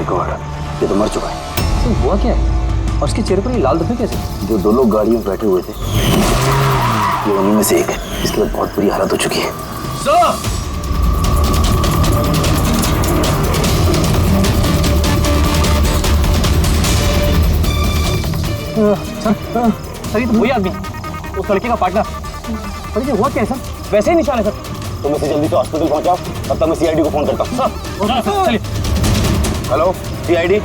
My God, ये तो मर चुका है। तो हुआ क्या है? और उसके चेहरे पर ये लाल धब्बे कैसे? जो दो लोग गाड़ी में बैठे हुए थे, ये उन्हीं में से एक है। इसके बाद बहुत बुरी हालत हो चुकी है। सर! सर ये तो वही आदमी है, उस लड़के का पार्टनर। पर ये हुआ क्या है सर? वैसे ही निशान है सर। तुम इसे जल्दी से हॉस्पिटल पहुंचाओ, तब तक मैं सीआईडी को फोन करता हूँ। सर चलिए। Hello CID.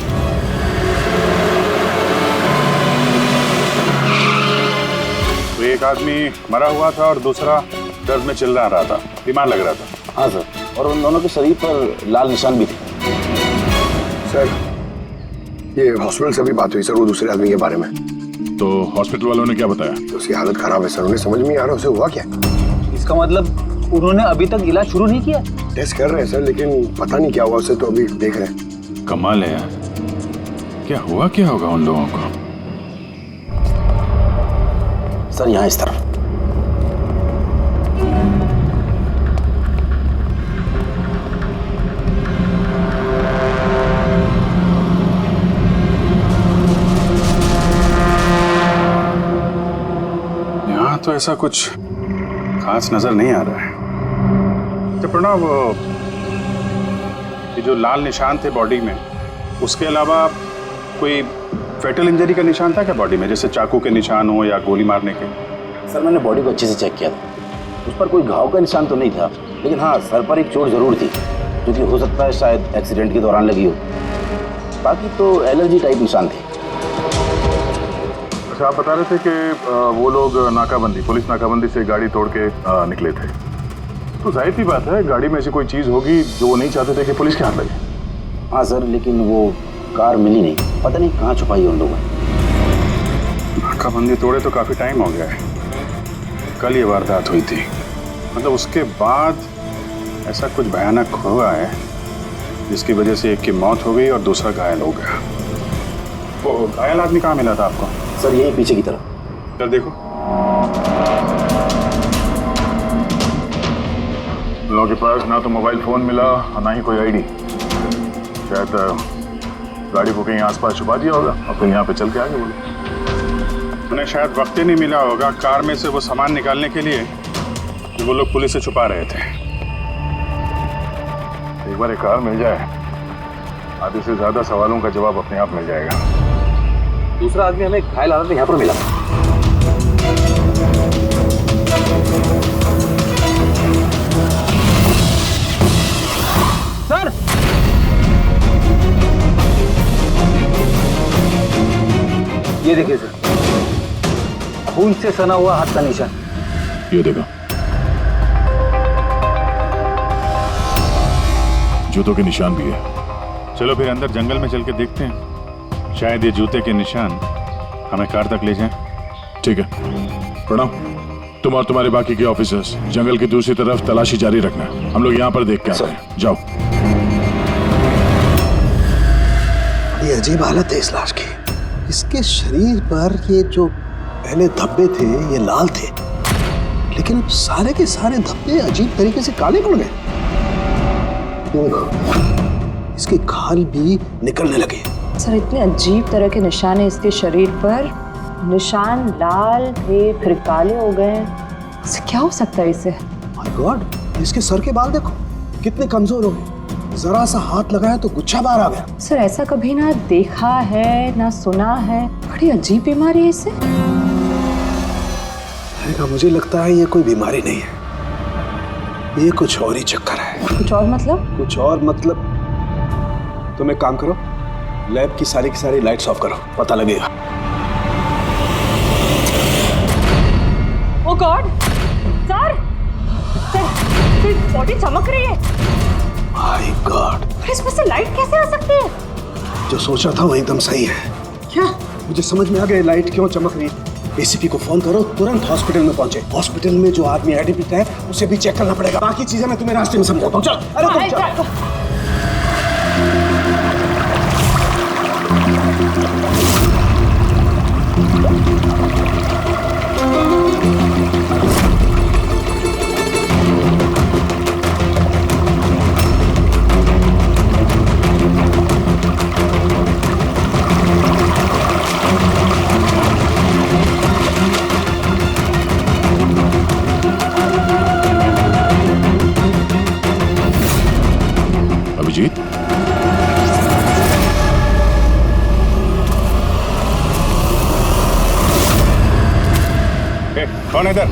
तो एक आदमी मरा हुआ था और दूसरा दर्द में चिल्ला रहा था, बीमार लग रहा था। हाँ सर, और उन दोनों के शरीर पर लाल निशान भी थे। सर ये हॉस्पिटल से भी बात हुई सर, वो दूसरे आदमी के बारे में। तो हॉस्पिटल वालों ने क्या बताया? तो उसकी हालत खराब है सर, उन्हें समझ में नहीं आ रहा उसे हुआ क्या। इसका मतलब उन्होंने अभी तक इलाज शुरू नहीं किया? टेस्ट कर रहे हैं सर, लेकिन पता नहीं क्या हुआ उसे, तो अभी देख रहे हैं। कमाल है यार, क्या हुआ क्या होगा उन लोगों को? सर यहाँ इस तरफ। यहाँ तो ऐसा कुछ खास नजर नहीं आ रहा है। तो प्रणव, ये जो लाल निशान थे बॉडी में, उसके अलावा कोई फेटल इंजरी का निशान था क्या बॉडी में, जैसे चाकू के निशान हो या गोली मारने के? सर मैंने बॉडी को अच्छे से चेक किया था, उस पर कोई घाव का निशान तो नहीं था, लेकिन हाँ सर पर एक चोट जरूर थी, जो कि हो सकता है शायद एक्सीडेंट के दौरान लगी हो। बाकी तो एलर्जी टाइप निशान थे। अच्छा, आप बता रहे थे कि वो लोग नाकाबंदी, पुलिस नाकाबंदी से गाड़ी तोड़ के निकले थे, तो जाहिर सी बात है गाड़ी में ऐसी कोई चीज़ होगी जो वो नहीं चाहते थे कि पुलिस के हाथ लगे। हाँ सर, लेकिन वो कार मिली नहीं, पता नहीं कहाँ छुपाई है उन लोगों ने। नाकाबंदी तोड़े तो काफ़ी टाइम हो गया है, कल ये वारदात हुई थी, मतलब उसके बाद ऐसा कुछ भयानक हुआ है जिसकी वजह से एक की मौत हो गई और दूसरा घायल हो गया। वो घायल आदमी कहाँ मिला था आपको? सर यही पीछे की तरफ। इधर देखो। लोगों के पास ना तो मोबाइल फोन मिला और ना ही कोई आईडी। शायद गाड़ी को कहीं आसपास छुपा दिया होगा और फिर यहाँ पे चल के आगे बोले। उन्हें शायद वक्त ही नहीं मिला होगा कार में से वो सामान निकालने के लिए कि वो लोग पुलिस से छुपा रहे थे। एक बार एक कार मिल जाए, आधे से ज्यादा सवालों का जवाब अपने आप मिल जाएगा। दूसरा आदमी हमें घायल हालत में यहाँ पर मिला। सर! ये देखिए सर, खून से सना हुआ हाथ का निशान। ये देखो, जूतों के निशान भी है। चलो फिर अंदर जंगल में चल के देखते हैं, शायद ये जूते के निशान हमें कार तक ले जाएं। ठीक है प्रणव, तुम और तुम्हारे बाकी के ऑफिसर्स जंगल की दूसरी तरफ तलाशी जारी रखना, हम लोग यहाँ पर देख के आते हैं। जाओ। ये अजीब हालत है इस लाश की। इसके शरीर पर ये जो पहले धब्बे थे ये लाल थे, लेकिन अब सारे के सारे धब्बे अजीब तरीके से काले पड़ गए। इसके खाल भी निकलने लगे। सर इतने अजीब तरह के निशान है इसके शरीर पर, निशान लाल थे फिर काले हो गए। इससे क्या हो सकता है इसे? माय गॉड, इसके सर के बाल देखो कितने कमजोर हो गए, जरा सा हाथ लगाया तो गुच्छा बाहर आ गया। सर ऐसा कभी ना देखा है ना सुना है, बड़ी अजीब बीमारी है इसे। मुझे लगता है ये कोई बीमारी नहीं है, ये कुछ और ही चक्कर है। कुछ और मतलब? कुछ और मतलब तुम एक काम करो, लैब की सारी लाइट्स ऑफ करो, पता लगेगा। ओह गॉड सर, बॉडी चमक रही है। माय गॉड, इसमें से लाइट कैसे आ सकती है? जो सोचा था वो एकदम सही है। क्या? मुझे समझ में आ गया लाइट क्यों चमक रही है। एसीपी को फोन करो, तुरंत हॉस्पिटल में पहुंचे। हॉस्पिटल में जो आदमी एडमिट है उसे भी चेक करना पड़ेगा। बाकी चीजें मैं तुम्हें रास्ते में समझाता हूँ। चल, अरे तुम चल। कौन है इधर?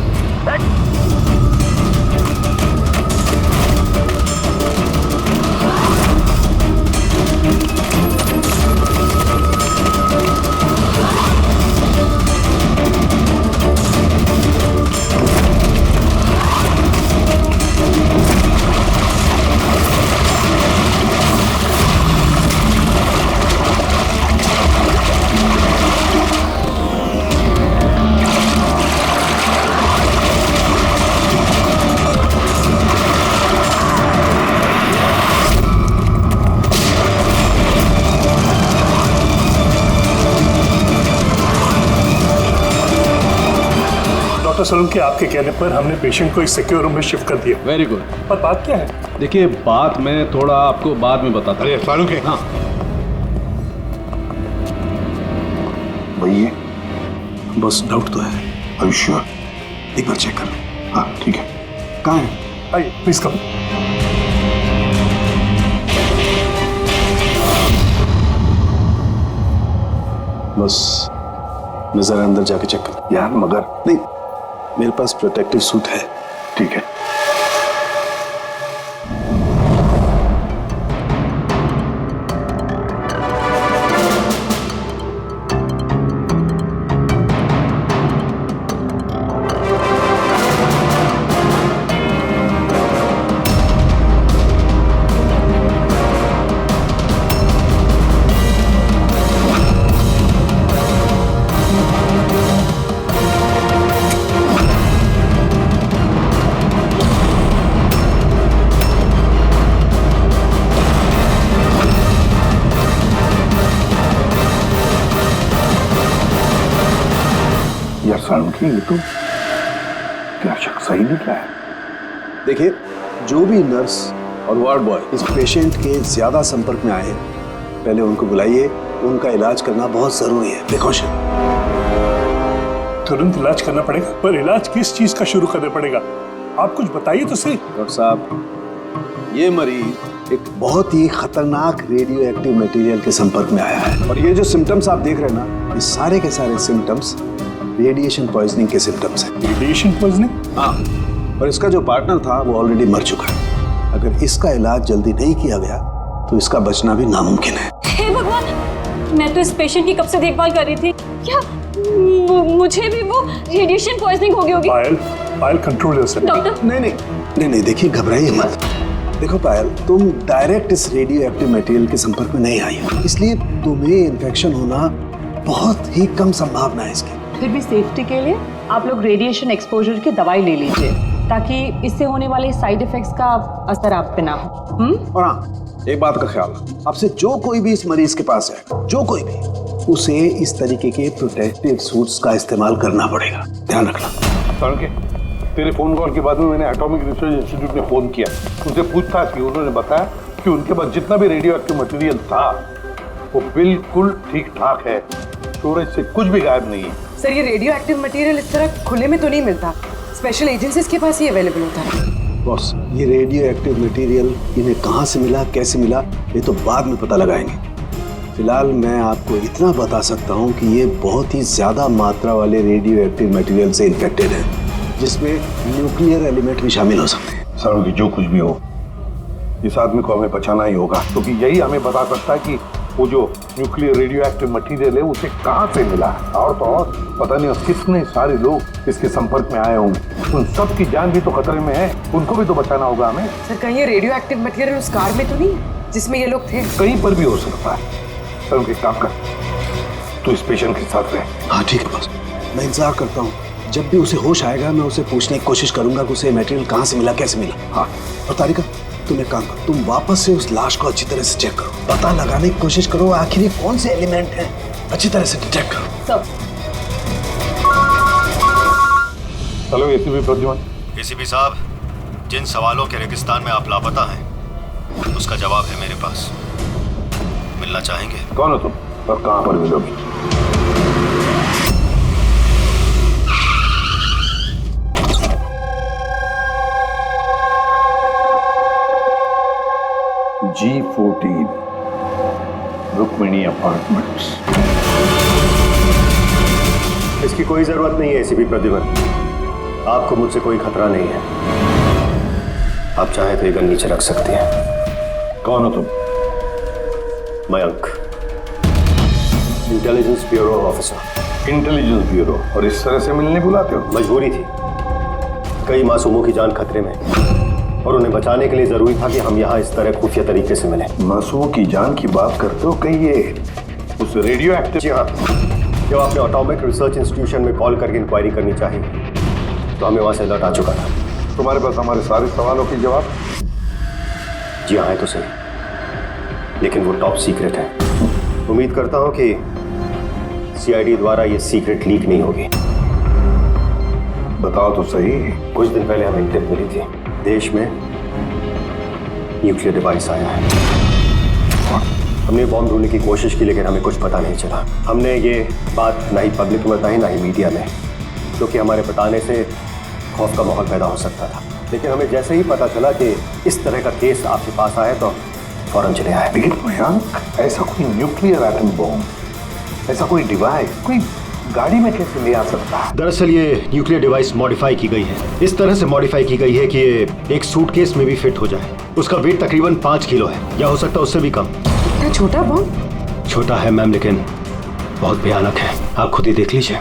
डॉक्टर सोलंकी, आपके कहने पर हमने पेशेंट को इस सिक्योर रूम में शिफ्ट कर दिया। Very good. पर बात क्या है? देखिए, बात मैं थोड़ा आपको बाद में बताता हूँ। अरे फारूक है। हाँ, भैया बस डाउट तो है। अवश्य एक बार चेक कर ले। हाँ ठीक है। कहाँ है? आइए प्लीज कम। बस मैं जरा अंदर जाके चेक कर। यार मगर नहीं, मेरे पास प्रोटेक्टिव सूट है। ठीक है। यार सालुंकी, ये तो क्या शक सही निकला है। देखिए, जो भी नर्स और वार्ड बॉय इस पेशेंट के ज्यादा संपर्क में आए हैं, पहले उनको बुलाइए। उनका इलाज करना बहुत जरूरी है। प्रिकॉशन। तुरंत इलाज करना पड़ेगा, पर इलाज किस चीज का शुरू करना पड़ेगा? आप कुछ बताइए तो सही। डॉक्टर साहब, ये मरीज एक बहुत ही खतरनाक रेडियो एक्टिव मटेरियल के संपर्क में आया है, और ये जो सिम्टम्स आप देख रहे हैं ना, ये सारे के सारे सिम्टम्स रेडिएशन पॉइजनिंग के सिम्टम्स हैं। Radiation poisoning? हाँ, और इसका जो पार्टनर था वो ऑलरेडी मर चुका है। अगर इसका इलाज जल्दी नहीं किया गया तो इसका बचना भी नामुमकिन है। हे भगवान, मैं तो इस पेशेंट की कब से देखभाल कर रही थी। क्या मुझे भी वो रेडिएशन पॉइजनिंग हो गई होगी? पायल कंट्रोल योरसेल्फ। डॉक्टर, नहीं, देखिए, घबराइए मत। देखो पायल, तुम डायरेक्ट इस रेडियो एक्टिव मटेरियल के संपर्क में नहीं आई हो, इसलिए तुम्हें इन्फेक्शन होना बहुत ही कम संभावना है इसकी। फिर भी सेफ्टी के लिए आप लोग रेडिएशन एक्सपोजर की दवाई ले लीजिए, ताकि इससे होने वाले साइड इफेक्ट्स का असर आप पे ना हो। और हाँ, एक बात का ख्याल, आपसे जो कोई भी इस मरीज के पास है, जो कोई भी, उसे इस तरीके के प्रोटेक्टिव सूट्स का इस्तेमाल करना पड़ेगा। ध्यान रखना। सालुंकी, तेरे फोन कॉल के बाद में मैंने एटॉमिक रिसर्च इंस्टीट्यूट में फोन किया, उनसे पूछताछ की। उन्होंने बताया कि उनके पास जितना भी रेडियो एक्टिव मटेरियल था वो बिल्कुल ठीक ठाक है, स्टोरेज से कुछ भी गायब नहीं है। सर, ये रेडियो एक्टिव मटेरियल इस तरह खुले में तो नहीं मिलता, स्पेशल एजेंसीज के पास ही अवेलेबल होता है। बॉस, ये रेडियो एक्टिव मटेरियल इन्हें कहाँ से मिला, कैसे मिला, ये तो बाद में पता लगाएंगे। फिलहाल मैं आपको इतना बता सकता हूँ कि ये बहुत ही ज्यादा मात्रा वाले रेडियो एक्टिव मटेरियल से इन्फेक्टेड है, जिसमें न्यूक्लियर एलिमेंट भी शामिल हो सकते हैं। सालुंकी, जो कुछ भी हो, इस आदमी को हमें बचाना ही होगा, क्योंकि यही हमें बता सकता है कि वो जो न्यूक्लियर रेडियो एक्टिव मटेरियल है उसे कहाँ से मिला है। और तो और पता नहीं कितने सारे लोग इसके संपर्क में आए होंगे, उन सब की जान भी तो खतरे में है, उनको भी तो बचाना होगा हमें। सर, कहीं ये रेडियो एक्टिव मटेरियल उस कार में तो नहीं जिसमें ये लोग थे? कहीं पर भी हो सकता है। सालुंकी, काम कर, तू इस पेशेंट के साथ रहे। हाँ ठीक है बॉस, मैं इंतजार करता हूँ। जब भी उसे होश आएगा मैं उसे पूछने की कोशिश करूंगा कि उसे मटेरियल कहाँ से मिला, कैसे मिला। हाँ, और तारिका, तुम एक काम करो, तुम वापस से उस लाश को अच्छी तरह से चेक करो, पता लगाने की कोशिश करो आखिर ये कौन से एलिमेंट हैं, अच्छी तरह से डिटेक्ट करो। सब हेलो एसीपी प्रद्युमन। एसीपी साहब, जिन सवालों के रेगिस्तान में आप लापता हैं, उसका जवाब है मेरे पास। मिलना चाहेंगे? कौन हो तुम और कहाँ पर मिलोगी? G14 Rukmini apartments. इसकी कोई जरूरत नहीं है एसीपी प्रद्युमन। आपको मुझसे कोई खतरा नहीं है। आप चाहे तो ये गन नीचे रख सकते हैं। कौन हो तुम? Mayank, intelligence bureau officer. Intelligence bureau? और इस तरह से मिलने बुलाते हो? मजबूरी थी, कई मासूमों की जान खतरे में और उन्हें बचाने के लिए जरूरी था कि हम यहाँ इस तरह खुफिया तरीके से मिले। मासूमों की जान की बात करते हो? कहीं ये उस रेडियो एक्टिव? जी हाँ, जब आपने ऑटोमिक रिसर्च इंस्टीट्यूशन में कॉल करके इंक्वायरी करनी चाहिए तो हमें वहां से अलर्ट आ चुका था। तुम्हारे पास हमारे सारे सवालों के जवाब? जी हाँ, है तो सही, लेकिन वो टॉप सीक्रेट है। उम्मीद करता हूं कि सीआईडी द्वारा ये सीक्रेट लीक नहीं होगी। बताओ तो सही। कुछ दिन पहले हमें टिप मिली थी, देश में न्यूक्लियर डिवाइस आया है। हमने बॉम्ब ढूंढने की कोशिश की, लेकिन हमें कुछ पता नहीं चला। हमने ये बात ना ही पब्लिक में बताई, ना ही मीडिया में, क्योंकि हमारे बताने से खौफ का माहौल पैदा हो सकता था। लेकिन हमें जैसे ही पता चला कि इस तरह का केस आपके पास आया तो फौरन चले आए। लेकिन मयंक, ऐसा कोई न्यूक्लियर एटम बॉम्ब, ऐसा कोई डिवाइस कोई गाड़ी में कैसे ले आ सकता है? दरअसल ये न्यूक्लियर डिवाइस मॉडिफाई की गई है। इस तरह से मॉडिफाई की गई है कि ये एक सूटकेस में भी फिट हो जाए। उसका वेट तकरीबन 5 किलो है, या हो सकता है उससे भी कम। क्या छोटा बॉम्ब? छोटा है मैम, लेकिन बहुत भयानक है। आप खुद ही देख लीजिए।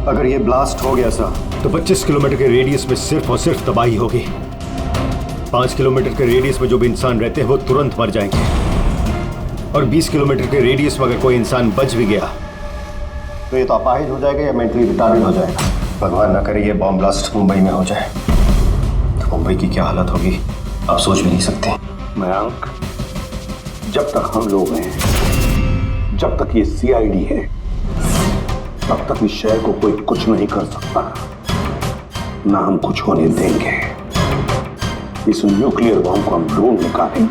अगर ये ब्लास्ट हो गया सर तो 25 किलोमीटर के रेडियस में सिर्फ और सिर्फ तबाही होगी। 5 किलोमीटर के रेडियस में जो भी इंसान रहते हैं वो तुरंत मर जाएंगे, और 20 किलोमीटर के रेडियस में अगर कोई इंसान बच भी गया तो ये तो अपाहिज हो जाएगा या मेंटली रिटार्डेड हो जाएगा। भगवान ना करे ये बॉम्ब ब्लास्ट मुंबई में हो जाए तो मुंबई की क्या हालत होगी आप सोच भी नहीं सकते। मयंक, जब तक हम लोग हैं, जब तक ये सीआईडी है, तब तक इस शहर को कोई कुछ नहीं कर सकता, ना हम कुछ होने देंगे। इस न्यूक्लियर बॉम्ब को हम ढूंढ निकालेंगे।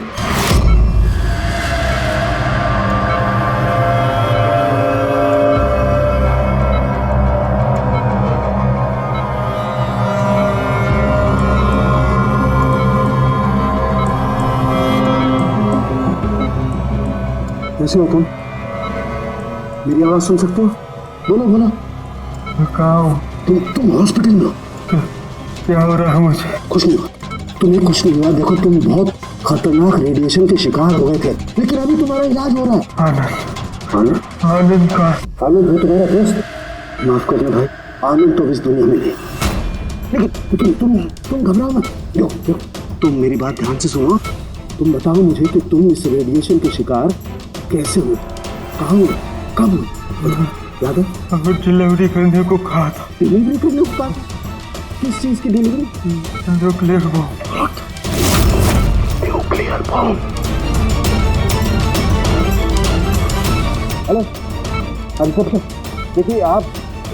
कैसे हो तुम? मेरी आवाज सुन सकते हो? बोलो बोलो। कहाँ हो? तुम हॉस्पिटल में हो। क्या हो रहा है मुझे? कुछ नहीं हुआ, तुम्हें कुछ नहीं हुआ। देखो, तुम बहुत खतरनाक रेडिएशन के शिकार हो गए थे, लेकिन अभी तुम्हारा इलाज हो रहा है। आनंद? आनंद का? आनंद है तुम्हारा दोस्त। माफ करना भाई, आनंद तो इस दुनिया में नहीं। लेकिन तुम घबराओ मत। देखो, तुम मेरी बात ध्यान से सुनो। तुम बताओ मुझे कि तुम इस रेडिएशन के शिकार कैसे हुए, कहाँ हुए, कब हुए? याद है? हमें डिलीवरी करने को कहा था। डिलीवरी करने को कहा? किस चीज की delivery? Nuclear bomb. Nuclear bomb? Hello helicopter, देखिए आप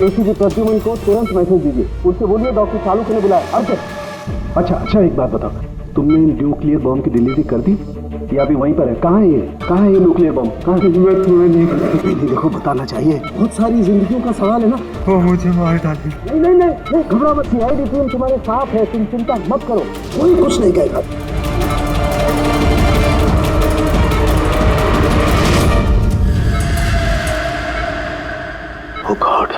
एसीपी प्रद्युमन को तुरंत मैसेज दीजिए। उससे बोलिए डॉक्टर चालू करने बुलाया। अच्छा, एक बात बताओ, तुमने न्यूक्लियर बॉम्ब की डिलीवरी कर दी या अभी वहीं पर है? कहाँ है ये न्यूक्लियर बॉम्ब? कहाँ है? नहीं, देखो बताना चाहिए, बहुत सारी जिंदगियों का सवाल है ना। वो मुझे मार डाले। नहीं, घबरा मत। सीआईडी टीम तुम्हारे साथ है, तुम चिंता मत करो, कोई कुछ नहीं कहेगा। Oh God.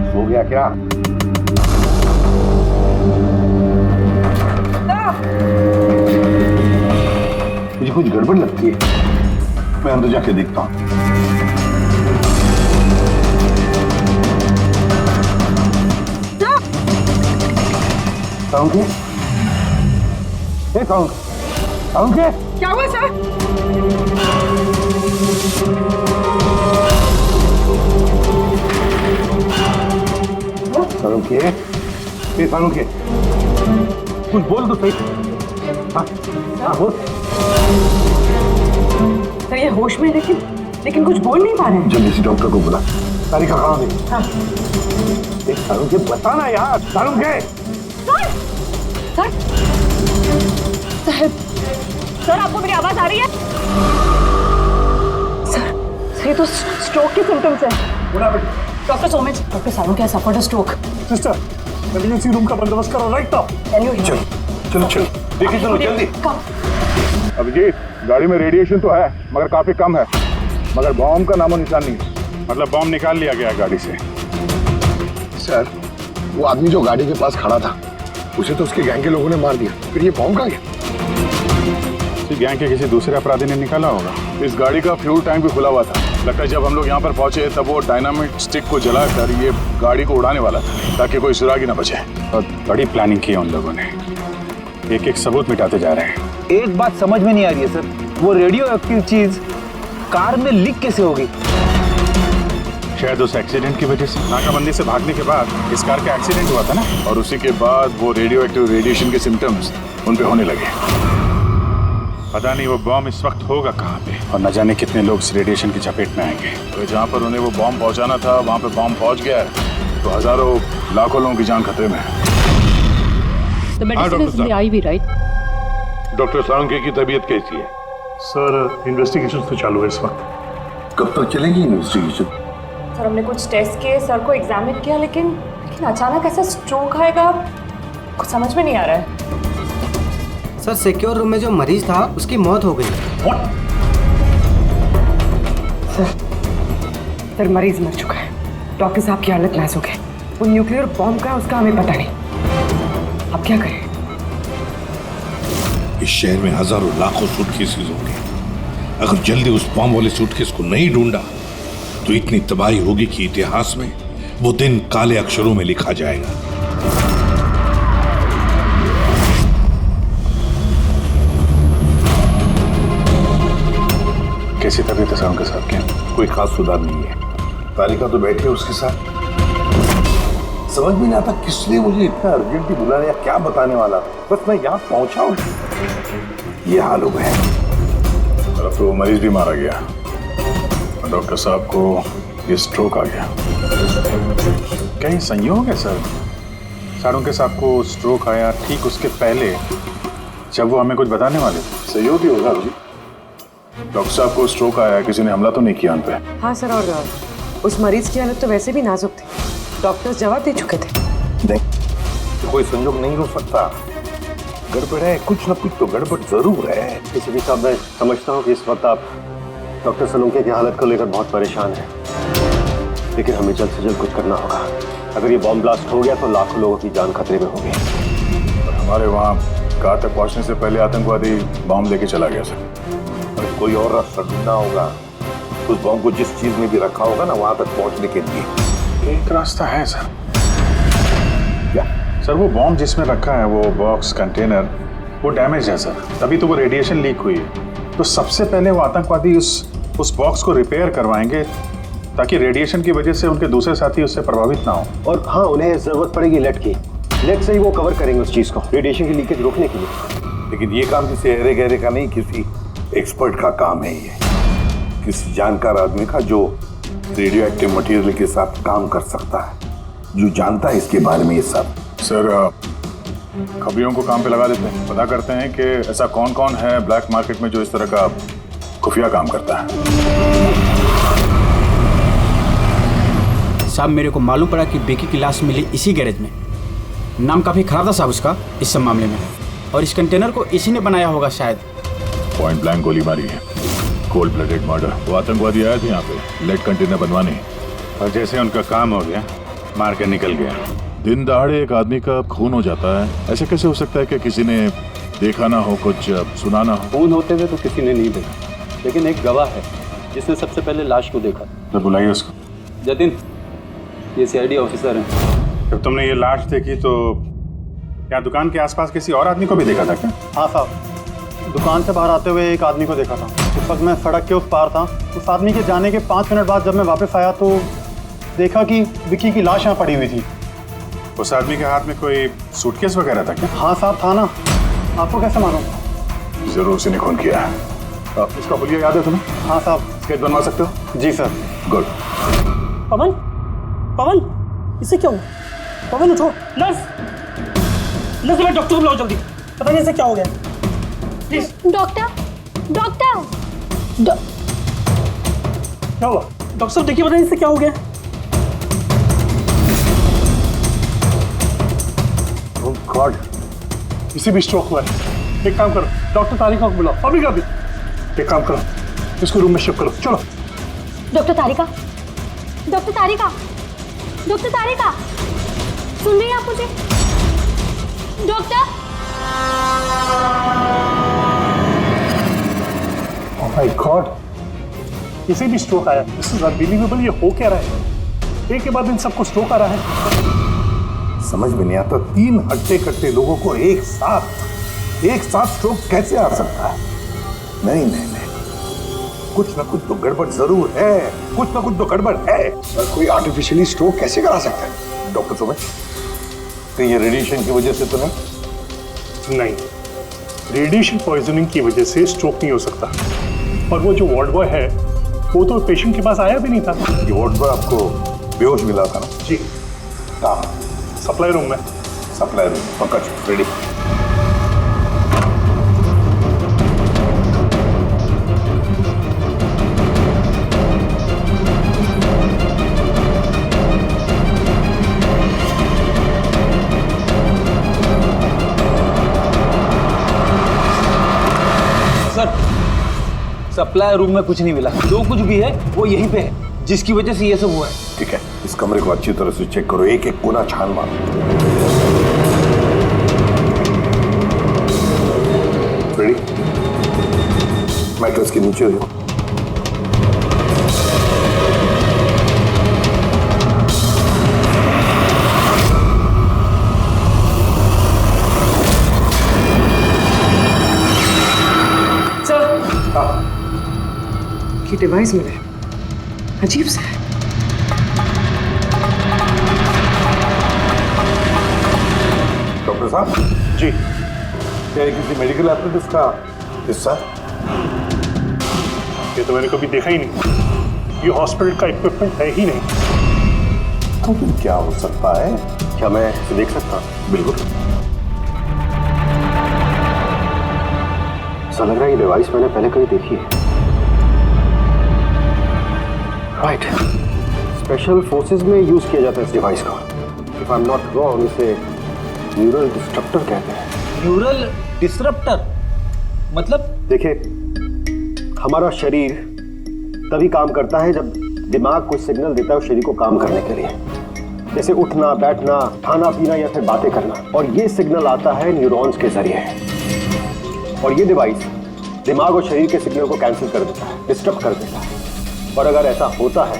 सो गया क्या? मुझे कुछ गड़बड़ लगती है, मैं अंदर जाके देखता हूँ। क्या हुआ सर? कुछ बोल तो सही। सर ये होश में लेकिन कुछ बोल नहीं पा रहे हैं। जल्दी से डॉक्टर को बुला। तारिका कहाँ गई? देख सारुण के बताना यार, सारुण के। सर सर आपको मेरी आवाज आ रही है? सर ये तो स्ट्रोक के सिम्टम्स है। डॉक्टर सोमेश, डॉक्टर सारुण क्या suffered stroke. Sister emergency room का बंदोबस्त करो राइट नाउ। चलो चलो चलो देखिए, चलो जल्दी। अभिजीत, गाड़ी में रेडिएशन तो है मगर काफी कम है, मगर बॉम्ब का नामो निशान नहीं है। मतलब बॉम्ब निकाल लिया गया है गाड़ी से। सर वो आदमी जो गाड़ी के पास खड़ा था उसे तो उसके गैंग के लोगों ने मार दिया, फिर ये बॉम्ब कहाँ गया? इसी गैंग के किसी दूसरे अपराधी ने निकाला होगा। इस गाड़ी का फ्यूल टैंक भी खुला हुआ था। लगता है जब हम लोग यहाँ पर पहुंचे तब वो डायनामिट स्टिक को जलाकर ये गाड़ी को उड़ाने वाला था ताकि कोई सुरागी ना बचे। और बड़ी प्लानिंग की है उन लोगों ने, एक एक सबूत मिटाते जा रहे हैं। एक बात समझ में नहीं आ रही है सर, वो रेडियो एक्टिव चीज कार में लीक कैसे होगी? शायद उस एक्सीडेंट की वजह से। नाकाबंदी से भागने के बाद इस कार का एक्सीडेंट हुआ था ना, और उसी के बाद वो रेडियो एक्टिव रेडिएशन के सिम्टम्स उन पे होने लगे। पता नहीं वो बॉम्ब इस वक्त होगा कहाँ पे, और न जाने कितने लोग इस रेडिएशन की चपेट में आएंगे। तो जहाँ पर उन्हें वो बॉम्ब पहुँचाना था वहाँ पे बॉम्ब पहुँच गया है तो हजारों लाखों लोगों की जान खतरे में है। The medicine is in the IV, right? Doctor सारंगे की तबीयत कैसी है? सर इन्वेस्टिगेशन तो चालू है इस वक्त। कब तक चलेगी इन्वेस्टिगेशन? सर हमने कुछ टेस्ट किए, सर को एग्जामिन किया, लेकिन अचानक ऐसा स्ट्रोक आएगा कुछ समझ में नहीं आ रहा है। सर सिक्योर रूम में जो मरीज था उसकी मौत हो गई। सर मरीज मर चुका है, डॉक्टर साहब की हालत नाजुक है। वो न्यूक्लियर बॉम्ब का उसका हमें पता नहीं। अब क्या करें? इस शहर में हजारों लाखों सूटकेसेस होंगे, अगर जल्दी उस बॉम्ब वाले सूटकेस को नहीं ढूंढा तो इतनी तबाही होगी कि इतिहास में वो दिन काले अक्षरों में लिखा जाएगा। कैसी तबीयत है साहब के साथ? क्या कोई खास सुधार नहीं है। तारिका तो बैठी है उसके साथ। समझ में नहीं आता किसने मुझे इतना अर्जेंटली बुलाया, क्या बताने वाला। बस मैं यहाँ पहुंचा हूँ, ये हाल हो गया। अब तो मरीज भी मारा गया और डॉक्टर साहब को ये स्ट्रोक आ गया। क्या ये संयोग है सर? सारुण के साहब को स्ट्रोक आया ठीक उसके पहले जब वो हमें कुछ बताने वाले थे। सहयोग ही होगा जी। डॉक्टर साहब को स्ट्रोक आया, किसी ने हमला तो नहीं किया उन पे? हाँ सर, और उस मरीज की हालत तो वैसे भी नाजुक थी, डॉक्टर्स जवाब दे चुके थे। नहीं, कोई संयोग नहीं हो सकता। गड़बड़ है, कुछ ना कुछ तो गड़बड़ जरूर है। किसी साहब मैं समझता हूँ कि इस वक्त आप डॉक्टर सलूंके की हालत को लेकर बहुत परेशान हैं, लेकिन हमें जल्द से जल्द कुछ करना होगा। अगर ये बॉम्ब ब्लास्ट हो गया तो लाखों लोगों की जान खतरे में होगी। और हमारे वहाँ कार तक पहुँचने से पहले आतंकवादी बॉम्ब लेके चला गया सर। कोई और रास्ता ढूंढना होगा। उस बॉम्ब को जिस चीज में भी रखा होगा ना, वहां तक पहुंचने के लिए एक रास्ता है सर। क्या सर? वो बॉम्ब जिसमें रखा है, वो बॉक्स कंटेनर, वो डैमेज है सर, तभी तो वो रेडिएशन लीक हुई है। तो सबसे पहले वो आतंकवादी उस बॉक्स को रिपेयर करवाएंगे ताकि रेडिएशन की वजह से उनके दूसरे साथी उससे प्रभावित ना हो। और हाँ, उन्हें जरूरत पड़ेगी लेड की। लेड से ही वो कवर करेंगे उस चीज को, रेडिएशन की लीकेज रोकने के लिए। लेकिन ये काम किसी अहरे गहरे का नहीं, किसी एक्सपर्ट का काम है। ये किसी जानकार आदमी का जो रेडियो एक्टिव मटेरियल के साथ काम कर सकता है, जो जानता है इसके बारे में ये सब। सर खबरियों को काम पे लगा देते हैं, पता करते हैं कि ऐसा कौन कौन है ब्लैक मार्केट में जो इस तरह का खुफिया काम करता है। साहब मेरे को मालूम पड़ा कि बेकी की लाश मिली इसी गैरेज में। नाम काफी खराब था साहब उसका इस सब मामले में, और इस कंटेनर को इसी ने बनाया होगा शायद। पॉइंट ब्लैंक गोली मारी है, कोल्ड ब्लडेड मर्डर। वो आतंकवादी आया था यहाँ पे लेड कंटेनर बनवाने, और जैसे उनका काम हो गया मार के निकल गया। दिन दहाड़े एक आदमी का खून हो जाता है, ऐसे कैसे हो सकता है कि किसी ने देखा ना हो, कुछ सुना ना हो? खून होते हुए तो किसी ने नहीं देखा, लेकिन एक गवाह है जिसने सबसे पहले लाश को देखा। तो बुलाइए उसको। जतिन, ये सीआईडी ऑफिसर हैं। जब तुमने ये लाश देखी तो क्या दुकान के आसपास किसी और आदमी को भी देखा था क्या? हाँ साहब, दुकान से बाहर आते हुए एक आदमी को देखा था। उस वक्त मैं सड़क के उस पार था। उस आदमी के जाने के 5 मिनट बाद जब मैं वापस आया तो देखा कि विक्की की लाश यहाँ पड़ी हुई थी। उस आदमी के हाथ में कोई सूटकेस वगैरह था क्या? हाँ साहब, था ना। आपको कैसे मालूम? जरूर उसी ने खून किया है। उसका हुलिया याद है तुम्हें? हाँ साहब। स्केच बनवा सकते हो? जी सर। गुड। पवन, पवन, इसे क्या हुआ? पवन उठो। नर्स, नर्स मैं डॉक्टर को बुलाओ जल्दी। पता नहीं इसे क्या हो गया। प्लीज। Doctor, doctor. क्या हुआ? डॉक्टर साहब देखिए, पता नहीं इसे क्या हो गया। ओह गॉड, इसे भी स्ट्रोक हुआ है। एक काम करो, डॉक्टर तारिका को बुलाओ अभी का भी। एक काम करो, इसको रूम में शिफ्ट करो। चलो। डॉक्टर तारिका, डॉक्टर तारिका, डॉक्टर तारिका, सुन रही हैं आप मुझे? डॉक्टर। ओह माय गॉड, इसे भी स्ट्रोक आया। This is unbelievable. ये हो क्या रहा है? एक के बाद इन सबको स्ट्रोक आ रहा है। समझ में नहीं आता, 3 हट्टे कट्टे लोगों को एक साथ स्ट्रोक कैसे आ सकता है? नहीं नहीं नहीं, कुछ ना कुछ तो गड़बड़ जरूर है, कुछ ना कुछ तो गड़बड़ है। सर कोई आर्टिफिशियली स्ट्रोक कैसे करा सकता है? डॉक्टर सुबह, कहीं ये रेडिएशन की वजह से तो नहीं? नहीं, रेडिएशन पॉइजनिंग की वजह से स्ट्रोक नहीं हो सकता। और वो जो वार्ड बॉय है वो तो पेशेंट के पास आया भी नहीं था। ये वार्ड बॉय आपको बेहोश मिला था ना? जी। कहाँ? सप्लाई रूम में। सप्लाई रूम, पकड़, रेडी। सप्लाई रूम में कुछ नहीं मिला। जो कुछ भी है वो यहीं पे है, जिसकी वजह से ये सब हुआ है। ठीक है, इस कमरे को अच्छी तरह से चेक करो, एक एक कोना छान मारो। रेडी? मैट्रेस के नीचे हो। की डिवाइस मिले, अजीब सा है। डॉक्टर साहब जी, क्या ये किसी मेडिकल एप्रेटिस का हिस्सा? ये तो मैंने कभी देखा ही नहीं। ये हॉस्पिटल का इक्विपमेंट है ही नहीं। तो फिर क्या हो सकता है? क्या मैं इसे देख सकता हूँ? बिल्कुल। ऐसा लग रहा है ये डिवाइस मैंने पहले कहीं देखी है। राइट, स्पेशल फोर्सेस में यूज किया जाता है इस डिवाइस को। If I am not wrong, इसे न्यूरल डिस्ट्रप्टर कहते हैं। न्यूरल डिस्ट्रप्टर मतलब? देखिए, हमारा शरीर तभी काम करता है जब दिमाग कोई सिग्नल देता है उस शरीर को काम करने के लिए, जैसे उठना, बैठना, खाना पीना या फिर बातें करना। और ये सिग्नल आता है न्यूरॉन्स के जरिए, और ये डिवाइस दिमाग और शरीर के सिग्नल को कैंसिल कर देता है, डिस्टर्ब कर देता है। और अगर ऐसा होता है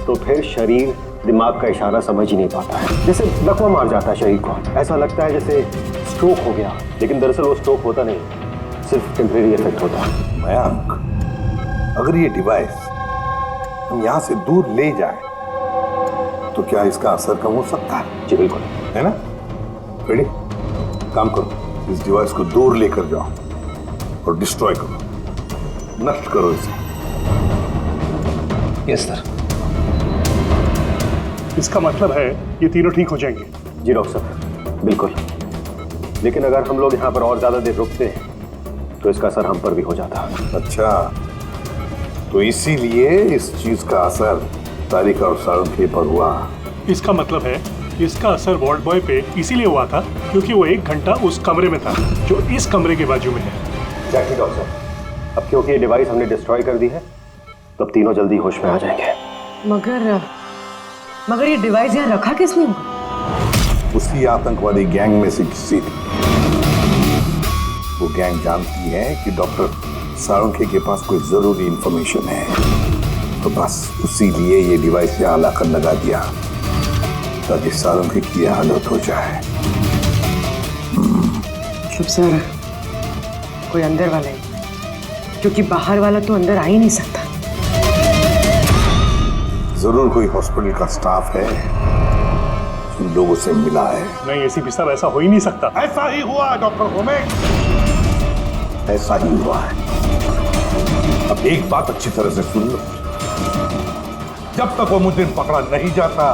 तो फिर शरीर दिमाग का इशारा समझ ही नहीं पाता है, जैसे लकवा मार जाता है शरीर को। ऐसा लगता है जैसे स्ट्रोक हो गया, लेकिन दरअसल वो स्ट्रोक होता नहीं, सिर्फ टेम्परेरी इफेक्ट होता है। मयंक, अगर ये डिवाइस हम यहाँ से दूर ले जाएं, तो क्या इसका असर कम हो सकता है? जी बिल्कुल, है ना? रेडी? काम करो, इस डिवाइस को दूर लेकर जाओ और डिस्ट्रॉय करो, नष्ट करो इसे। Yes sir. इसका मतलब है ये तीनों ठीक हो जाएंगे? जी डॉक्टर साहब, बिल्कुल। लेकिन अगर हम लोग यहाँ पर और ज्यादा देर रुकते हैं तो इसका असर हम पर भी हो जाता। अच्छा, तो इसीलिए इस चीज का असर तारिका और साळुंखे पर हुआ। इसका मतलब है इसका असर वार्ड बॉय पे इसीलिए हुआ था क्योंकि वो 1 घंटा उस कमरे में था जो इस कमरे के बाजू में है। एग्जैक्टली डॉक्टर साहब। अब क्योंकि ये डिवाइस हमने डिस्ट्रॉय कर दी है, तो अब तीनों जल्दी होश में आ जाएंगे। मगर ये डिवाइस यहाँ रखा किसने होगा? उसी आतंकवादी गैंग में से किसी ने। वो गैंग जानती है कि डॉक्टर साळुंखे के पास कोई जरूरी इंफॉर्मेशन है, तो बस उसी लिए ये डिवाइस यहाँ लाकर लगा दिया ताकि साळुंखे की हालत हो जाए। शुभ सर, कोई अंदर वाला ही, क्योंकि बाहर वाला तो अंदर आ ही नहीं सकता। जरूर कोई हॉस्पिटल का स्टाफ है जिन लोगों से मिला है। नहीं एसीपी साहब, ऐसा हो ही नहीं सकता। ऐसा ही हुआ डॉक्टर होमे, ऐसा ही हुआ है। अब एक बात अच्छी तरह से सुन लो, जब तक वो मुजरिम पकड़ा नहीं जाता,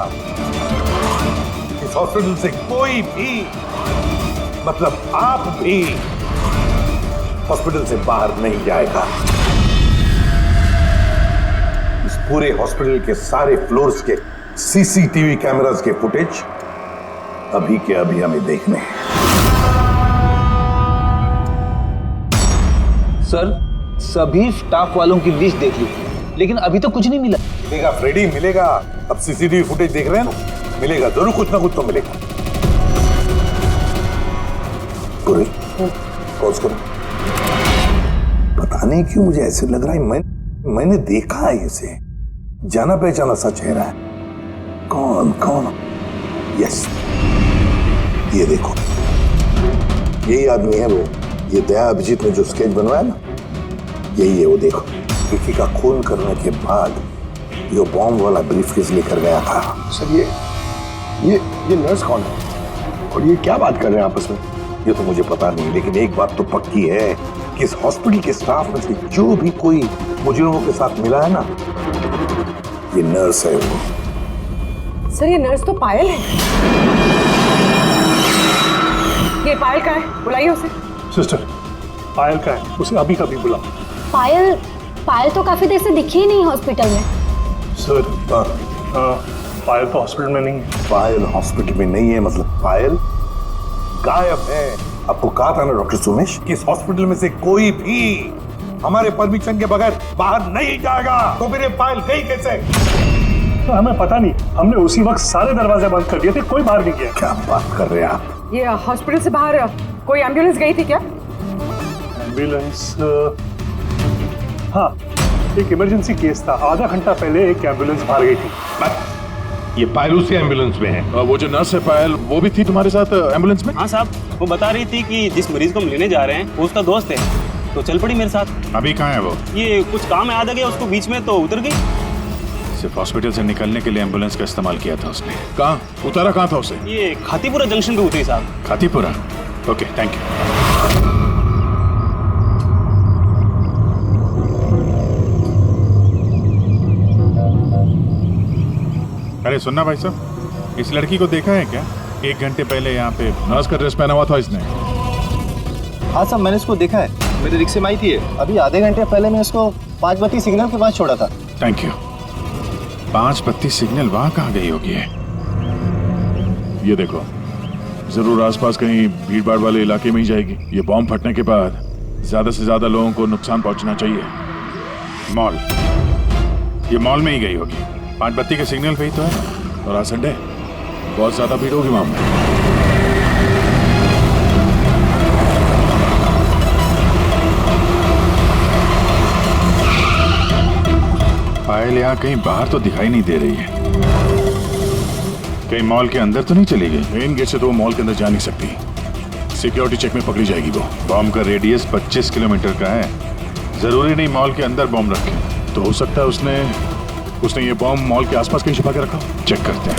इस हॉस्पिटल से कोई भी, मतलब आप भी, हॉस्पिटल से बाहर नहीं जाएगा। इस पूरे हॉस्पिटल के सारे फ्लोर्स के सीसीटीवी कैमरास के फुटेज अभी के अभी हमें देखने हैं। सर, सभी स्टाफ वालों की लिस्ट देख ली, लेकिन अभी तो कुछ नहीं मिला। मिलेगा फ्रेडी, मिलेगा। अब सीसीटीवी फुटेज देख रहे हैं ना, मिलेगा जरूर, कुछ ना कुछ तो मिलेगा। पॉज करो। पता नहीं क्यों मुझे ऐसे लग रहा है मैंने देखा है इसे, जाना पहचाना सा चेहरा है। कौन कौन? यस, ये देखो, यही आदमी है वो। ये दया अभिजीत ने जो स्केच बनवाया ना, यही है वो। देखो, विकी का खून करने के बाद जो बॉम्ब वाला ब्रीफकेस लेकर गया था। सर, ये नर्स कौन है और ये क्या बात कर रहे हैं आपस में? ये तो मुझे पता नहीं, लेकिन एक बात तो पक्की है कि इस हॉस्पिटल के स्टाफ में से जो भी कोई मुजरिमों के साथ मिला है ना, ये नर्स है वो। सर, ये नर्स तो पायल है। ये पायल का है, बुलाइए उसे। सिस्टर, पायल का है, उसे अभी कभी बुला। पायल तो काफी देर से दिखी ही नहीं हॉस्पिटल में। सर, पायल तो हॉस्पिटल में नहीं है। पायल हॉस्पिटल में नहीं है मतलब पायल गायब है। आपको कहा था ना डॉक्टर सुमेश कि इस हॉस्पिटल में से कोई भी हमारे परमिशन के बगैर बाहर नहीं जाएगा। तो फिर ये पायल गई कैसे? तो हमें पता नहीं, हमने उसी वक्त सारे दरवाजे बंद कर दिए थे, कोई बाहर नहीं गया। क्या बात कर रहे हैं आप? ये हॉस्पिटल से बाहर कोई एम्बुलेंस गई थी क्या? एम्बुलेंस? हाँ, एक इमरजेंसी केस था। आधा घंटा पहले एक एम्बुलेंस बाहर गई थी। ये पायल उसी एम्बुलेंस में है। वो जो नर्स है पायल, वो भी थी तुम्हारे साथ एम्बुलेंस में? हाँ साहब, वो बता रही थी कि जिस मरीज को हम लेने जा रहे हैं वो उसका दोस्त है, तो चल पड़ी मेरे साथ। अभी कहाँ है वो? ये कुछ काम है, आ गया उसको बीच में तो उतर गई। सिर्फ हॉस्पिटल से निकलने के लिए एम्बुलेंस का इस्तेमाल किया था उसने। कहाँ उतारा, कहाँ था उसे? ये खातीपुरा जंक्शन पे उतरी साहब। खातीपुरा? Okay, thank you. अरे सुनना भाई साहब, इस लड़की को देखा है क्या? 1 घंटे पहले यहाँ पे नर्स का ड्रेस पहना हुआ था इसने। हाँ साहब, मैंने इसको देखा है, मेरे रिक्शे में आई थी। अभी आधे घंटे पहले मैं इसको 5 बत्ती सिग्नल के पास छोड़ा था। Thank you. 5 बत्ती सिग्नल वहाँ कहाँ गई होगी? ये देखो, जरूर आसपास कहीं भीड़ भाड़ वाले इलाके में ही जाएगी। ये बॉम्ब फटने के बाद ज्यादा से ज्यादा लोगों को नुकसान पहुंचना चाहिए। मॉल, ये मॉल में ही गई होगी। 5 बत्ती के सिग्नल पे ही तो है, और आज संडे बहुत ज्यादा भीड़ होगी वहां में। पायल यहाँ कहीं बाहर तो दिखाई नहीं दे रही है। कहीं मॉल के अंदर तो नहीं चली गई? मेन गेट से तो वो मॉल के अंदर जा नहीं सकती, सिक्योरिटी चेक में पकड़ी जाएगी वो। बॉम्ब का रेडियस 25 किलोमीटर का है। जरूरी नहीं मॉल के अंदर बॉम्ब रखे, तो हो सकता है उसने ये बॉम्ब मॉल के आसपास कहीं छिपा के रखा। चेक करते हैं।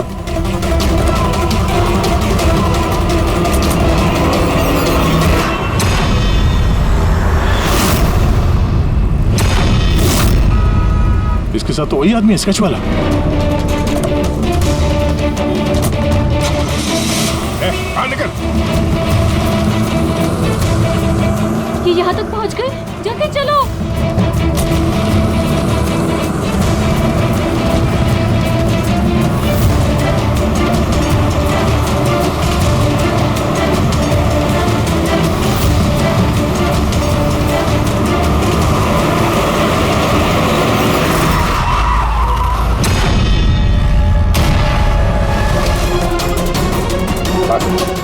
इसके साथ तो वही आदमी है, स्केच वाला। बाहर निकल। ये यहाँ तक पहुँच गए, जल्दी चलो।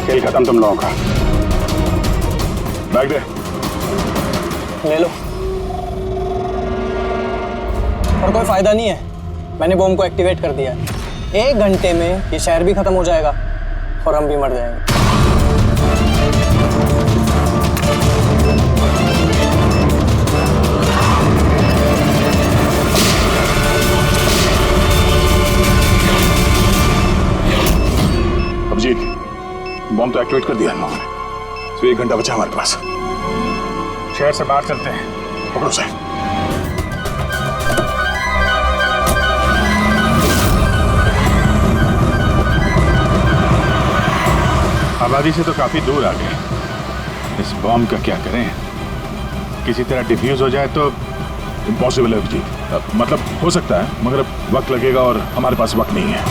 खेल खत्म तुम लोगों का। बैग दे। ले लो। और कोई फायदा नहीं है, मैंने बॉम्ब को एक्टिवेट कर दिया है। 1 घंटे में ये शहर भी खत्म हो जाएगा और हम भी मर जाएंगे। अभिजीत, बॉम्ब तो एक्टिवेट कर दिया हम लोगों ने, तो 1 घंटा बचा हमारे पास। शहर से बाहर चलते हैं। पकड़ो सर। आबादी से तो काफी दूर आ गए। इस बॉम्ब का क्या करें? किसी तरह डिफ्यूज हो जाए तो इम्पॉसिबल है अभिजीत। मतलब हो सकता है मगर वक्त लगेगा और हमारे पास वक्त नहीं है।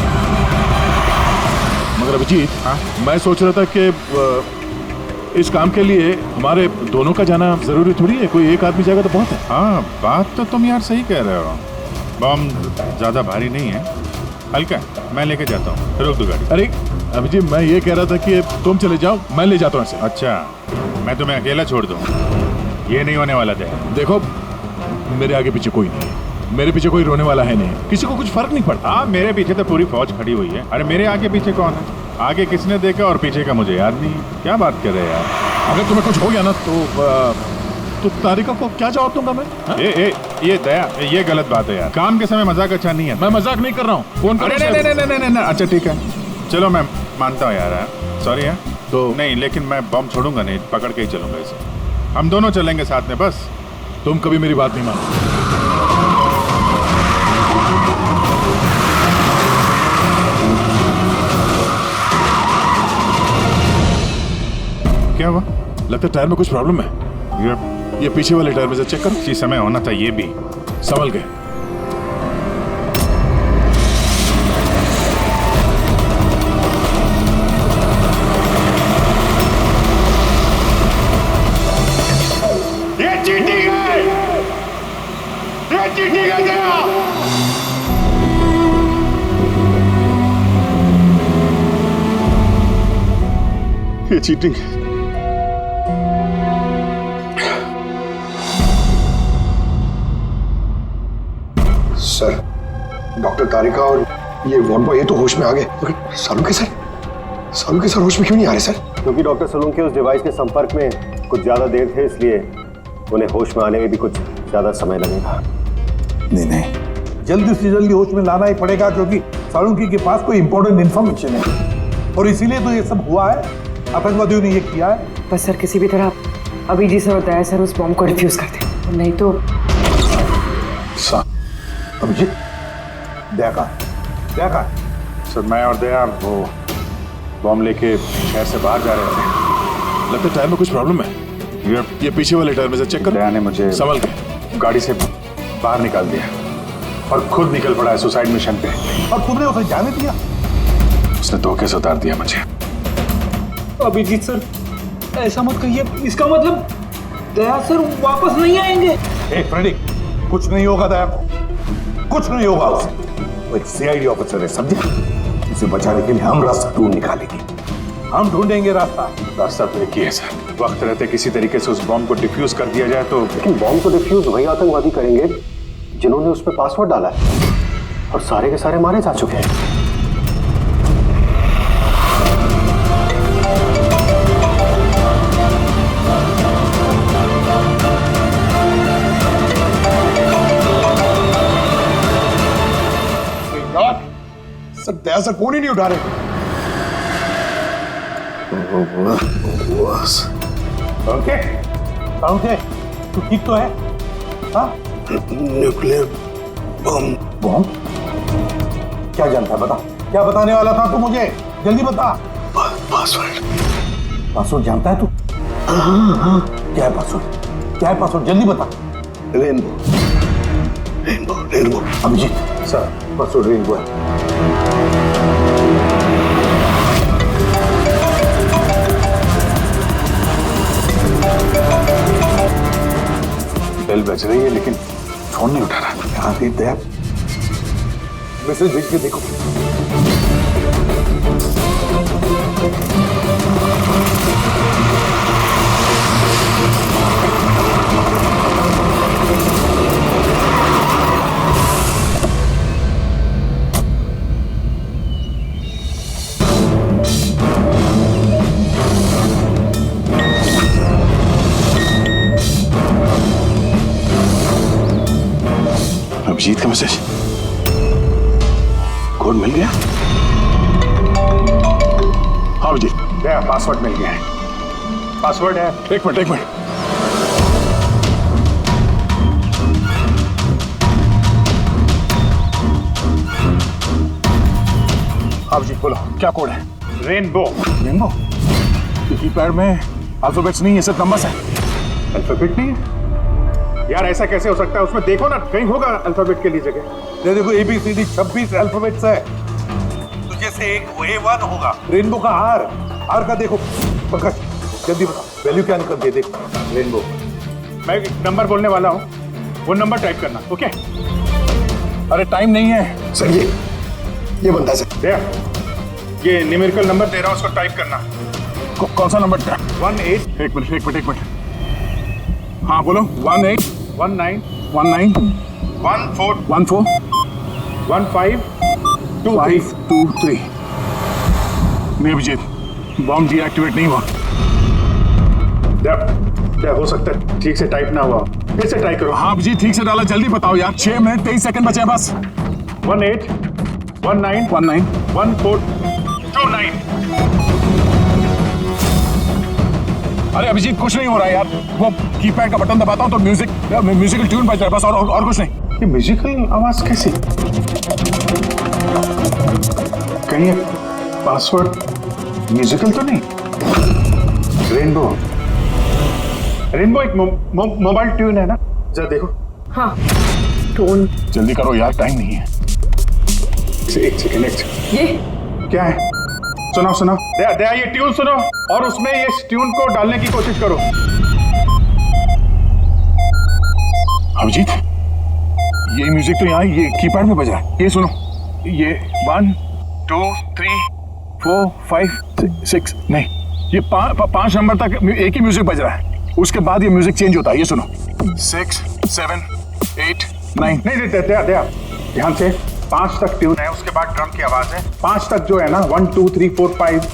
मगर अभिजीत, हाँ? मैं सोच रहा था कि इस काम के लिए हमारे दोनों का जाना जरूरी थोड़ी है। कोई एक आदमी जाएगा तो बहुत है। हाँ, बात तो तुम यार सही कह रहे हो। बॉम्ब ज्यादा भारी नहीं है, हल्का है। मैं लेके जाता हूँ, रोक दो गाड़ी। अरे अभिजीत, मैं ये कह रहा था कि तुम चले जाओ, मैं ले जाता हूँ ऐसे। अच्छा, मैं तुम्हें अकेला छोड़ दूँ? ये नहीं होने वाला था। देखो, मेरे आगे पीछे कोई नहीं है, मेरे पीछे कोई रोने वाला है नहीं, किसी को कुछ फर्क नहीं पड़ता। हाँ, मेरे पीछे तो पूरी फौज खड़ी हुई है। अरे मेरे आगे पीछे कौन है? आगे किसने देखा और पीछे का मुझे याद नहीं। क्या बात कर रहे हैं यार? अगर तुम्हें कुछ हो गया ना तो तारिका को क्या जवाब दूंगा मैं? ये दया, ये गलत बात है यार। काम के समय मजाक अच्छा नहीं है। मैं मजाक नहीं कर रहा हूँ। फोन करो। नहीं, अच्छा ठीक है, चलो मैं मानता हूँ यार, सॉरी है तो नहीं, लेकिन मैं बम छोड़ूंगा नहीं, पकड़ के ही चलूंगा इसे। हम दोनों चलेंगे साथ में। बस तुम कभी मेरी बात नहीं मानो। क्या हुआ? लगता है टायर में कुछ प्रॉब्लम है। ये पीछे वाले टायर में से चेक करो। इसी समय होना था ये भी। संभल गए। ये चीटिंग है, ये चीटिंग है जरा। ये चीटिंग है। सर, डॉक्टर तारिका और ये वार्ड बॉय ये तो होश में आ गए, मगर सालुके सर होश में क्यों नहीं आ रहे सर? क्योंकि डॉक्टर सलूके उस डिवाइस के संपर्क में कुछ ज्यादा देर थे, इसलिए उन्हें होश में आने में भी कुछ ज्यादा समय लगेगा। नहीं, जल्दी से जल्दी होश में लाना ही पड़ेगा, क्योंकि सालुके के पास कोई इंपॉर्टेंट इंफॉर्मेशन है और इसीलिए तो ये सब हुआ है। आतंकवादियों ने ये किया है। बस सर, किसी भी तरह अभी जी सर बताया सर उस बॉम्ब को डिफ्यूज कर दें, नहीं तो। अभिजीत, दया सर, मैं और दया वो बॉम्ब लेके शहर से बाहर जा रहे थे। लगता है टायर में कुछ प्रॉब्लम है। ये पीछे वाले टायर में से चेक कर। दया ने मुझे संभल के गाड़ी से बाहर निकाल दिया और खुद निकल पड़ा है सुसाइड मिशन पे। और तुमने उसे जाने दिया? उसने धोखे से उतार दिया मुझे। अभिजीत सर, ऐसा मत कहिए। इसका मतलब दया सर वापस नहीं आएंगे। फ्रेडी, कुछ नहीं होगा दया को, कुछ नहीं होगा उसे। वो एक सीआईडी ऑफिसर है, समझे? उसे बचाने के लिए हम रास्ता ढूंढ निकालेंगे। हम ढूंढेंगे रास्ता तो एक ही है सर। वक्त रहते किसी तरीके से उस बॉम्ब को डिफ्यूज कर दिया जाए तो। लेकिन बॉम्ब को डिफ्यूज वही आतंकवादी करेंगे जिन्होंने उस पर पासवर्ड डाला है, और सारे के सारे मारे जा चुके हैं। सर, दया सर फोन ही नहीं उठा रहे। ओके, तू ठीक तो है? हाँ? Nuclear bomb. क्या जानता है? बता, क्या बताने वाला था तू मुझे? जल्दी बता। पासवर्ड जानता है तू? हाँ। क्या है पासवर्ड? जल्दी बता। Rainbow. Abhijit sir, password rainbow है। बेल बज रही है लेकिन फोन नहीं उठा रहा। यहाँ से दया मैसेज भेज के देखो। अभिजीत का मैसेज। कोड मिल गया? हाँ अभिजीत, पासवर्ड मिल गया है। पासवर्ड है। एक मिनट। आप जी बोलो क्या कोड है? रेनबो। रेनबो? कीपैड में अल्फाबेट्स नहीं है, सिर्फ नंबर्स है। अल्फाबेट नहीं है यार, ऐसा कैसे हो सकता है? उसमें देखो ना, कहीं होगा अल्फाबेट के लिए जगह। ये देखो ABCD 26 अल्फाबेट्स है, तो जैसे एक A1 होगा, रेनबो का R का देखो। पंकज जल्दी बता, वैल्यू क्या निकलती है? देख रेनबो। मैं एक नंबर बोलने वाला हूँ, वो नंबर टाइप करना, ओके? अरे टाइम नहीं है सर। ये बनता है सर। ये न्यूमेरिकल नंबर दे रहा हूँ, उसको टाइप करना। कौन सा नंबर? 18। एक मिनट। हाँ बोलो। 18 19 19 14 15 23। नहीं अभिजीत, बॉम्ब डीएक्टिवेट नहीं हुआ। क्या हो सकता है ठीक से टाइप ना हुआ? फिर से ट्राई करो। हाँ अभिजीत ठीक से डाला, जल्दी बताओ यार, 6 मिनट 23 सेकंड बचे हैं बस। 18 19 19 14 29। अरे अभिजीत कुछ नहीं हो रहा है यार, वो कीपैड का बटन दबाता हूँ तो म्यूजिकल ट्यून बज रहा है बस, और कुछ नहीं। ये म्यूजिकल आवाज कैसी? कहीं पासवर्ड म्यूजिकल तो नहीं? रेनबो एक मोबाइल ट्यून है ना? जरा देखो। हाँ टोन। जल्दी करो यार, टाइम नहीं है। एक सेकंड। ये क्या है? सुनाओ। दया ये ट्यून सुनो और उसमें ये ट्यून को डालने की कोशिश करो। अभिजीत ये म्यूजिक तो यहाँ ये कीपैड में बजा है। ये सुनो, ये 1 2 3 4 5 6 नहीं, ये 5 नंबर तक एक ही म्यूजिक बज रहा है, उसके बाद ये म्यूजिक चेंज होता है। ये सुनो 6 7 8 9। नहीं दया ध्यान से, 5 तक ट्यून है, उसके बाद ड्रम की आवाज है। 5 तक जो है ना, 1 2 3 4 5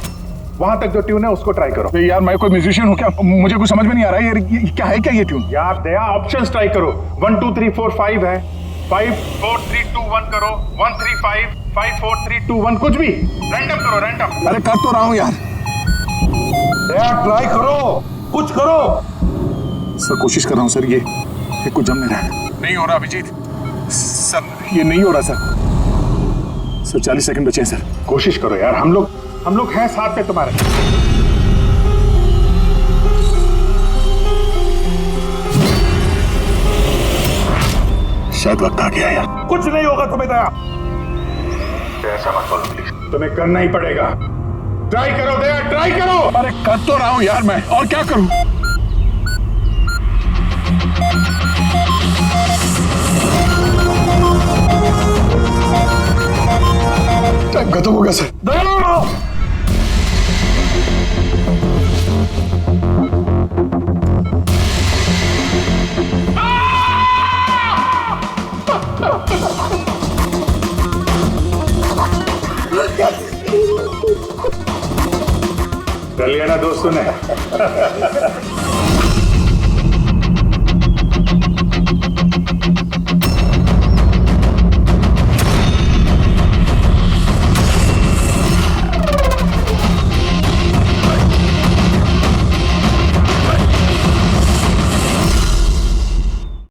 वहां तक जो ट्यून है उसको ट्राई करो। यार मैं कोई म्यूजिशियन हूँ क्या? मुझे कुछ समझ में नहीं आ रहा है ये क्या है? क्या ये ट्यून? यार दया ऑप्शंस ट्राई करो। 1 2 3 4 5 है, 5 4 3 2 1 करो, 1 3 5 5 4 3 2 1, कुछ भी रैंडम करो, रैंडम। अरे कर तो रहा हूँ यार। दया ट्राई करो, कुछ करो। सर कोशिश कर रहा हूँ सर, ये कुछ जम नहीं रहा है। नहीं हो रहा अभिजीत सर, ये नहीं हो रहा सर 40 सेकंड बचे हैं सर। कोशिश करो यार, हम लोग हैं साथ में तुम्हारे। शायद वक्त आ गया यार। कुछ नहीं होगा तुम्हें दया। ऐसा मत बोलो प्लीज। तुम्हें करना ही पड़ेगा। ट्राई करो दया, ट्राई करो। अरे कर तो रहा हूं यार मैं, और क्या करूं? टाइम खत्म हो गया सर। दया कर लिया ना दोस्तों ने।